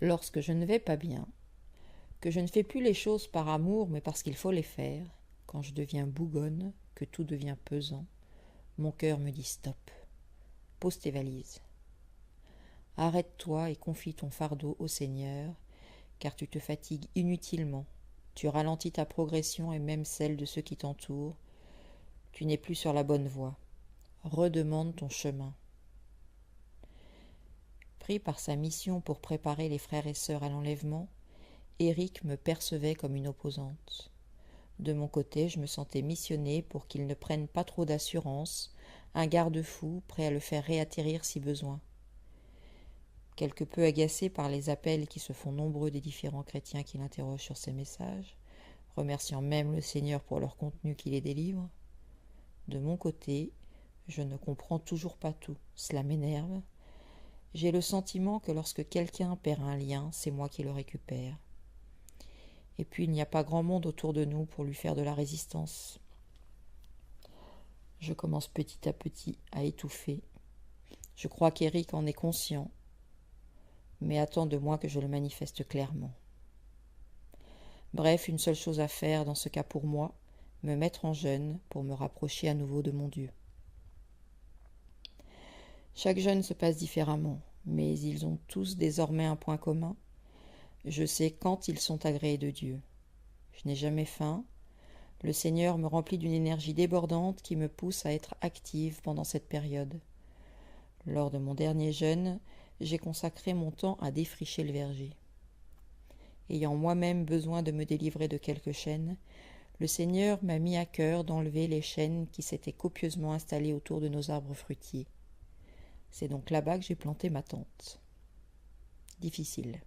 Lorsque je ne vais pas bien, que je ne fais plus les choses par amour mais parce qu'il faut les faire, quand je deviens bougonne, que tout devient pesant, mon cœur me dit stop, pose tes valises. Arrête-toi et confie ton fardeau au Seigneur, car tu te fatigues inutilement, tu ralentis ta progression et même celle de ceux qui t'entourent, tu n'es plus sur la bonne voie. Redemande ton chemin. Pris par sa mission pour préparer les frères et sœurs à l'enlèvement, Éric me percevait comme une opposante. De mon côté, je me sentais missionnée pour qu'il ne prenne pas trop d'assurance, un garde-fou prêt à le faire réatterrir si besoin. Quelque peu agacé par les appels qui se font nombreux des différents chrétiens qui l'interrogent sur ses messages, remerciant même le Seigneur pour leur contenu qui les délivre, de mon côté, je ne comprends toujours pas tout, cela m'énerve. J'ai le sentiment que lorsque quelqu'un perd un lien, c'est moi qui le récupère. Et puis il n'y a pas grand monde autour de nous pour lui faire de la résistance. Je commence petit à petit à étouffer. Je crois qu'Éric en est conscient, mais attend de moi que je le manifeste clairement. Bref, une seule chose à faire dans ce cas pour moi, me mettre en jeûne pour me rapprocher à nouveau de mon Dieu. Chaque jeûne se passe différemment, mais ils ont tous désormais un point commun. Je sais quand ils sont agréés de Dieu. Je n'ai jamais faim. Le Seigneur me remplit d'une énergie débordante qui me pousse à être active pendant cette période. Lors de mon dernier jeûne, j'ai consacré mon temps à défricher le verger. Ayant moi-même besoin de me délivrer de quelques chaînes, le Seigneur m'a mis à cœur d'enlever les chaînes qui s'étaient copieusement installées autour de nos arbres fruitiers. C'est donc là-bas que j'ai planté ma tente. Difficile.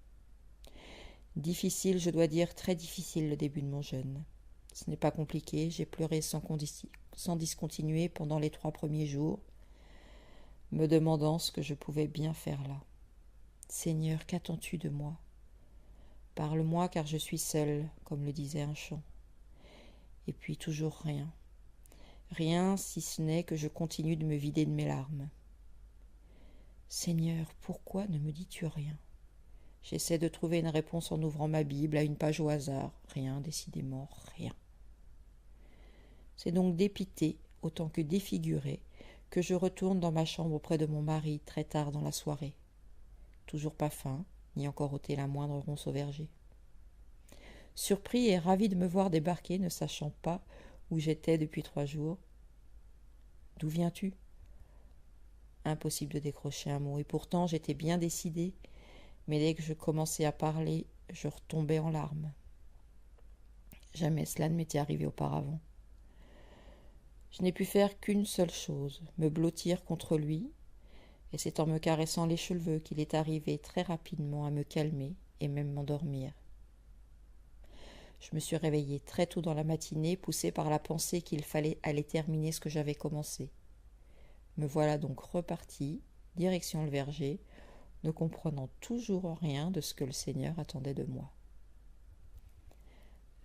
Difficile, je dois dire très difficile le début de mon jeûne. Ce n'est pas compliqué, j'ai pleuré sans discontinuer pendant les 3 premiers jours, me demandant ce que je pouvais bien faire là. Seigneur, qu'attends-tu de moi? Parle-moi car je suis seule, comme le disait un chant. Et puis toujours rien. Rien si ce n'est que je continue de me vider de mes larmes. Seigneur, pourquoi ne me dis-tu rien? J'essaie de trouver une réponse en ouvrant ma Bible à une page au hasard. Rien, décidément, rien. C'est donc dépité, autant que défiguré, que je retourne dans ma chambre auprès de mon mari très tard dans la soirée. Toujours pas faim, ni encore ôté la moindre ronce au verger. Surpris et ravi de me voir débarquer, ne sachant pas où j'étais depuis 3 jours. D'où viens-tu? Impossible de décrocher un mot, et pourtant j'étais bien décidée, mais dès que je commençais à parler, je retombais en larmes. Jamais cela ne m'était arrivé auparavant. Je n'ai pu faire qu'une seule chose, me blottir contre lui, et c'est en me caressant les cheveux qu'il est arrivé très rapidement à me calmer et même m'endormir. Je me suis réveillée très tôt dans la matinée, poussée par la pensée qu'il fallait aller terminer ce que j'avais commencé. Me voilà donc repartie, direction le verger, ne comprenant toujours rien de ce que le Seigneur attendait de moi.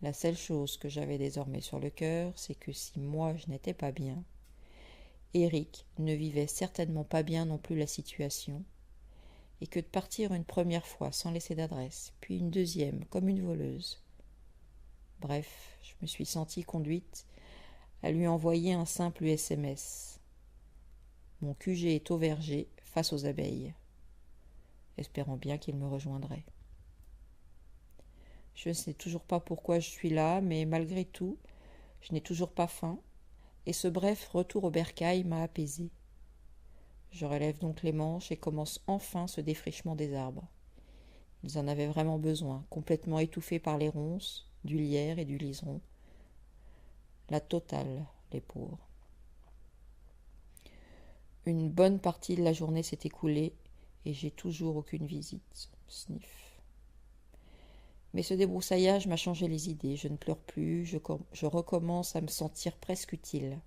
La seule chose que j'avais désormais sur le cœur, c'est que si moi je n'étais pas bien, Éric ne vivait certainement pas bien non plus la situation, et que de partir une première fois sans laisser d'adresse, puis une deuxième comme une voleuse. Bref, je me suis sentie conduite à lui envoyer un simple SMS. Mon QG est au verger face aux abeilles, espérant bien qu'il me rejoindrait. Je ne sais toujours pas pourquoi je suis là, mais malgré tout, je n'ai toujours pas faim, et ce bref retour au bercail m'a apaisé. Je relève donc les manches et commence enfin ce défrichement des arbres. Ils en avaient vraiment besoin, complètement étouffés par les ronces, du lierre et du liseron. La totale, les pauvres. Une bonne partie de la journée s'est écoulée et j'ai toujours aucune visite. Sniff. Mais ce débroussaillage m'a changé les idées. Je ne pleure plus, je recommence à me sentir presque utile.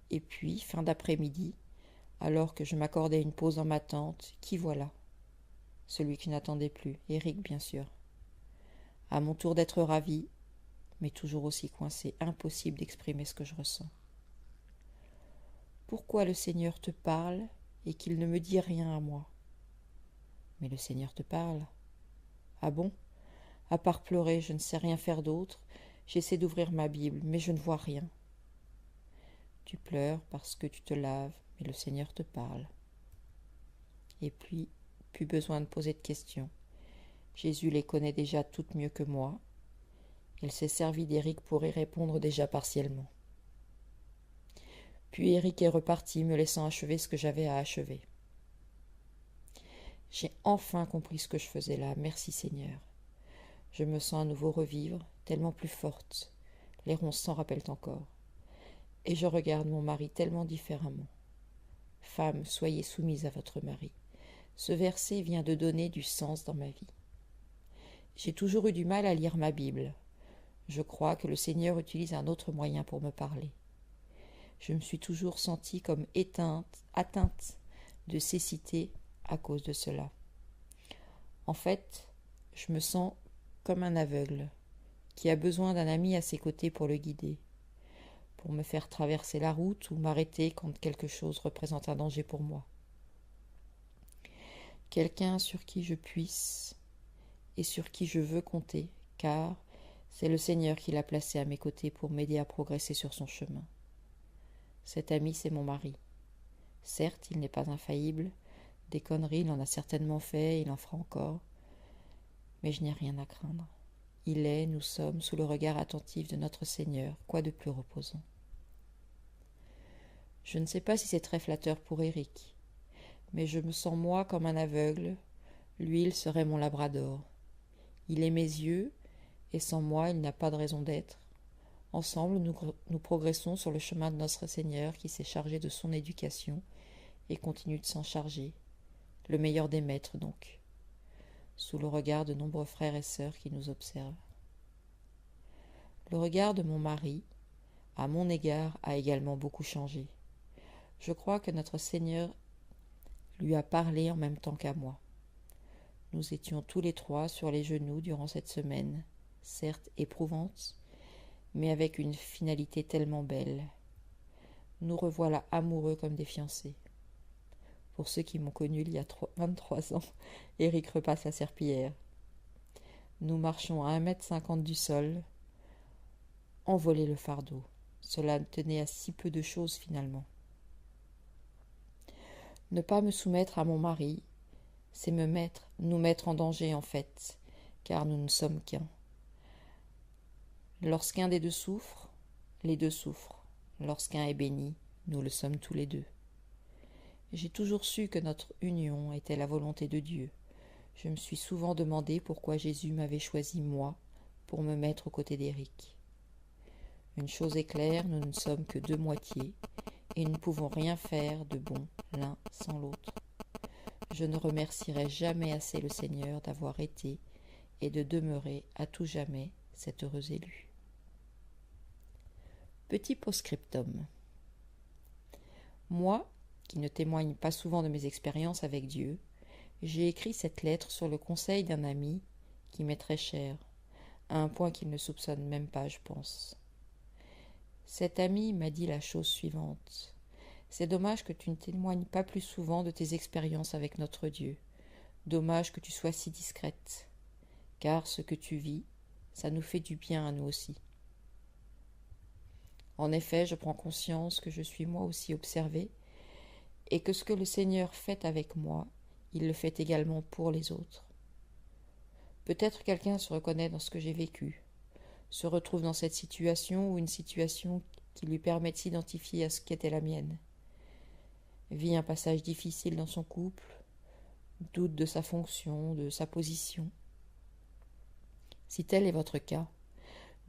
Et puis, fin d'après-midi, alors que je m'accordais une pause dans ma tente, qui voilà? Celui que je n'attendais plus, Éric bien sûr. À mon tour d'être ravie, mais toujours aussi coincée, impossible d'exprimer ce que je ressens. Pourquoi le Seigneur te parle et qu'il ne me dit rien à moi? Mais le Seigneur te parle. Ah bon? À part pleurer, je ne sais rien faire d'autre. J'essaie d'ouvrir ma Bible, mais je ne vois rien. Tu pleures parce que tu te laves, mais le Seigneur te parle. Et puis, plus besoin de poser de questions. Jésus les connaît déjà toutes mieux que moi. Il s'est servi d'Éric pour y répondre déjà partiellement. Puis Éric est reparti, me laissant achever ce que j'avais à achever. J'ai enfin compris ce que je faisais là, merci Seigneur. Je me sens à nouveau revivre, tellement plus forte. Les ronces s'en rappellent encore. Et je regarde mon mari tellement différemment. Femme, soyez soumise à votre mari. Ce verset vient de donner du sens dans ma vie. J'ai toujours eu du mal à lire ma Bible. Je crois que le Seigneur utilise un autre moyen pour me parler. Je me suis toujours sentie comme atteinte de cécité à cause de cela. En fait, je me sens comme un aveugle qui a besoin d'un ami à ses côtés pour le guider, pour me faire traverser la route ou m'arrêter quand quelque chose représente un danger pour moi. Quelqu'un sur qui je puisse et sur qui je veux compter, car c'est le Seigneur qui l'a placé à mes côtés pour m'aider à progresser sur son chemin. Cet ami, c'est mon mari. Certes, il n'est pas infaillible, des conneries, il en a certainement fait, il en fera encore, mais je n'ai rien à craindre. Il est, nous sommes, sous le regard attentif de notre Seigneur, quoi de plus reposant. Je ne sais pas si c'est très flatteur pour Éric, mais je me sens moi comme un aveugle, lui il serait mon labrador. Il est mes yeux, et sans moi il n'a pas de raison d'être. Ensemble nous progressons sur le chemin de notre Seigneur qui s'est chargé de son éducation et continue de s'en charger, le meilleur des maîtres donc, sous le regard de nombreux frères et sœurs qui nous observent. Le regard de mon mari, à mon égard, a également beaucoup changé. Je crois que notre Seigneur lui a parlé en même temps qu'à moi. Nous étions tous les trois sur les genoux durant cette semaine, certes éprouvante, mais avec une finalité tellement belle. Nous revoilà amoureux comme des fiancés. Pour ceux qui m'ont connu il y a 23 ans, Éric repasse la serpillière. Nous marchons à 1,50 m du sol, envoler le fardeau. Cela tenait à si peu de choses finalement. Ne pas me soumettre à mon mari, c'est nous mettre en danger en fait, car nous ne sommes qu'un. Lorsqu'un des deux souffre, les deux souffrent. Lorsqu'un est béni, nous le sommes tous les deux. J'ai toujours su que notre union était la volonté de Dieu. Je me suis souvent demandé pourquoi Jésus m'avait choisi moi pour me mettre aux côtés d'Éric. Une chose est claire, nous ne sommes que deux moitiés, et nous ne pouvons rien faire de bon l'un sans l'autre. Je ne remercierai jamais assez le Seigneur d'avoir été et de demeurer à tout jamais cet heureux élu. Petit post-scriptum. Moi, qui ne témoigne pas souvent de mes expériences avec Dieu, j'ai écrit cette lettre sur le conseil d'un ami qui m'est très cher, à un point qu'il ne soupçonne même pas, je pense. Cet ami m'a dit la chose suivante. C'est dommage que tu ne témoignes pas plus souvent de tes expériences avec notre Dieu. Dommage que tu sois si discrète. Car ce que tu vis, ça nous fait du bien à nous aussi. En effet, je prends conscience que je suis moi aussi observée et que ce que le Seigneur fait avec moi, il le fait également pour les autres. Peut-être quelqu'un se reconnaît dans ce que j'ai vécu, se retrouve dans cette situation ou une situation qui lui permet de s'identifier à ce qu'était la mienne. Vit un passage difficile dans son couple, doute de sa fonction, de sa position. Si tel est votre cas,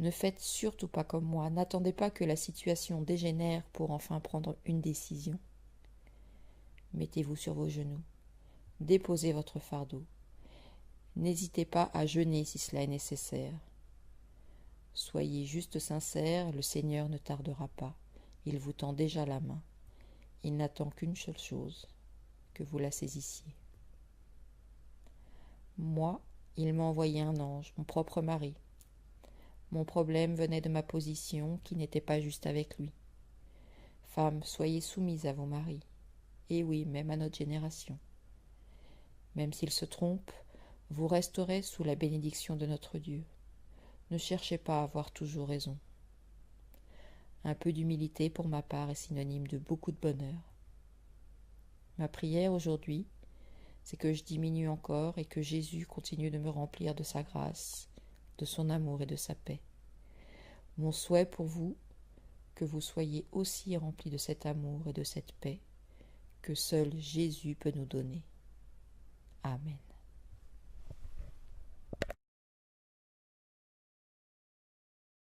ne faites surtout pas comme moi, n'attendez pas que la situation dégénère pour enfin prendre une décision. Mettez-vous sur vos genoux, déposez votre fardeau. N'hésitez pas à jeûner si cela est nécessaire. Soyez juste sincère, le Seigneur ne tardera pas, il vous tend déjà la main. Il n'attend qu'une seule chose, que vous la saisissiez. Moi, il m'a envoyé un ange, mon propre mari. Mon problème venait de ma position qui n'était pas juste avec lui. Femmes, soyez soumises à vos maris. Et oui, même à notre génération. Même s'il se trompe, vous resterez sous la bénédiction de notre Dieu. Ne cherchez pas à avoir toujours raison. Un peu d'humilité pour ma part est synonyme de beaucoup de bonheur. Ma prière aujourd'hui, c'est que je diminue encore et que Jésus continue de me remplir de sa grâce, de son amour et de sa paix. Mon souhait pour vous, que vous soyez aussi remplis de cet amour et de cette paix que seul Jésus peut nous donner. Amen.